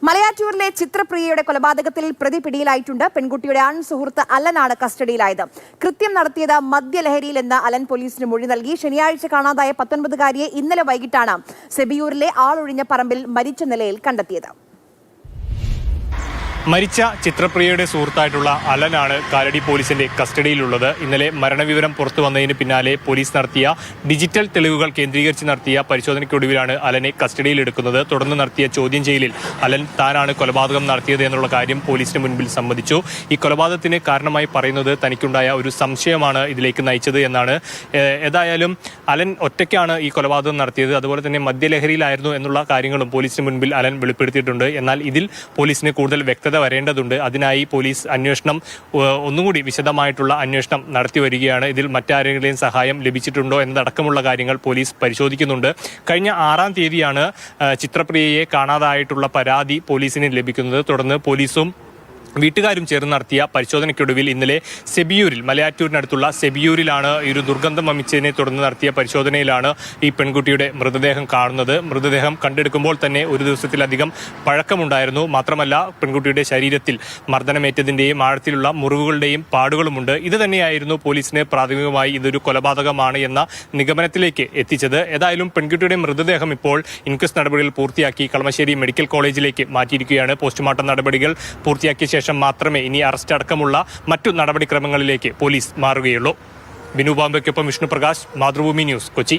മലയാറ്റൂരിലെ ചിത്രപ്രിയയുടെ കൊലപാതകത്തിൽ പ്രതി പിടിയിലായിട്ടുണ്ട്. പെൺകുട്ടിയുടെ സുഹൃത്ത് അലനാണ് കസ്റ്റഡിയിലായത്. കൃത്യം നടത്തിയത് മദ്യലഹരിയിലെന്ന് അലൻ പോലീസിന് മൊഴി നൽകി. ശനിയാഴ്ച കാണാതായ 19-കാരിയെ ഇന്നലെ വൈകിട്ടാണ് സെബിയൂരിലെ ആളൊഴിഞ്ഞ പറമ്പിൽ മരിച്ച നിലയിൽ കണ്ടെത്തിയത്. മരിച്ച ചിത്രപ്രിയയുടെ സുഹൃത്തായിട്ടുള്ള അലനാണ് കാലടി പോലീസിന്റെ കസ്റ്റഡിയിലുള്ളത്. ഇന്നലെ മരണവിവരം പുറത്തു വന്നതിന് പിന്നാലെ പോലീസ് നടത്തിയ ഡിജിറ്റൽ തെളിവുകൾ കേന്ദ്രീകരിച്ച് നടത്തിയ പരിശോധനയ്ക്കൊടുവിലാണ് അലനെ കസ്റ്റഡിയിലെടുക്കുന്നത്. തുടർന്ന് നടത്തിയ ചോദ്യം ചെയ്യലിൽ അലൻ താനാണ് കൊലപാതകം നടത്തിയത് എന്നുള്ള കാര്യം പോലീസിന് മുൻപിൽ സമ്മതിച്ചു. ഈ കൊലപാതകത്തിന് കാരണമായി പറയുന്നത് തനിക്കുണ്ടായ ഒരു സംശയമാണ് ഇതിലേക്ക് നയിച്ചത് എന്നാണ്. ഏതായാലും അലൻ ഒറ്റയ്ക്കാണ് ഈ കൊലപാതകം നടത്തിയത്, അതുപോലെ തന്നെ മദ്യലഹരിയിലായിരുന്നു എന്നുള്ള കാര്യങ്ങളും പോലീസിന് മുൻപിൽ അലൻ വെളിപ്പെടുത്തിയിട്ടുണ്ട്. എന്നാൽ ഇതിൽ പോലീസിന് കൂടുതൽ വ്യക്തത വരേണ്ടതുണ്ട്. അതിനായി പോലീസ് അന്വേഷണം ഒന്നുകൂടി വിശദമായിട്ടുള്ള അന്വേഷണം നടത്തി വരികയാണ്. ഇതിൽ മറ്റാരെങ്കിലും സഹായം ലഭിച്ചിട്ടുണ്ടോ എന്നതടക്കമുള്ള കാര്യങ്ങൾ പോലീസ് പരിശോധിക്കുന്നുണ്ട്. കഴിഞ്ഞ 6-ാം തീയതിയാണ് ചിത്രപ്രിയയെ കാണാതായിട്ടുള്ള പരാതി പോലീസിന് ലഭിക്കുന്നത്. തുടർന്ന് പോലീസും വീട്ടുകാരും ചേർന്ന് നടത്തിയ പരിശോധനയ്ക്കൊടുവിൽ ഇന്നലെ സെബിയൂരിൽ, മലയാറ്റൂരിനടുത്തുള്ള സെബിയൂരിലാണ് ഈ ഒരു ദുർഗന്ധം വമിച്ചതിനെ തുടർന്ന് നടത്തിയ പരിശോധനയിലാണ് ഈ പെൺകുട്ടിയുടെ മൃതദേഹം കാണുന്നത്. മൃതദേഹം കണ്ടെടുക്കുമ്പോൾ തന്നെ ഒരു ദിവസത്തിലധികം പഴക്കമുണ്ടായിരുന്നു. മാത്രമല്ല പെൺകുട്ടിയുടെ ശരീരത്തിൽ മർദ്ദനമേറ്റതിൻ്റെയും ആഴത്തിലുള്ള മുറിവുകളുടെയും പാടുകളുമുണ്ട്. ഇത് തന്നെയായിരുന്നു പോലീസിന് പ്രാഥമികമായി ഇതൊരു കൊലപാതകമാണ് എന്ന നിഗമനത്തിലേക്ക് എത്തിച്ചത്. ഏതായാലും പെൺകുട്ടിയുടെ മൃതദേഹം ഇപ്പോൾ ഇൻക്വസ്റ്റ് നടപടികൾ പൂർത്തിയാക്കി കളമശ്ശേരി മെഡിക്കൽ കോളേജിലേക്ക് മാറ്റിയിരിക്കുകയാണ്. പോസ്റ്റ്മോർട്ടം നടപടികൾ പൂർത്തിയാക്കിയ ശേഷം മാത്രമേ ഇനി അറസ്റ്റ് അടക്കമുള്ള മറ്റു നടപടിക്രമങ്ങളിലേക്ക് പോലീസ് മാറുകയുള്ളൂ. ബിനു ബാംബയ്ക്കൊപ്പം വിഷ്ണു പ്രകാശ്, മാതൃഭൂമി ന്യൂസ്, കൊച്ചി.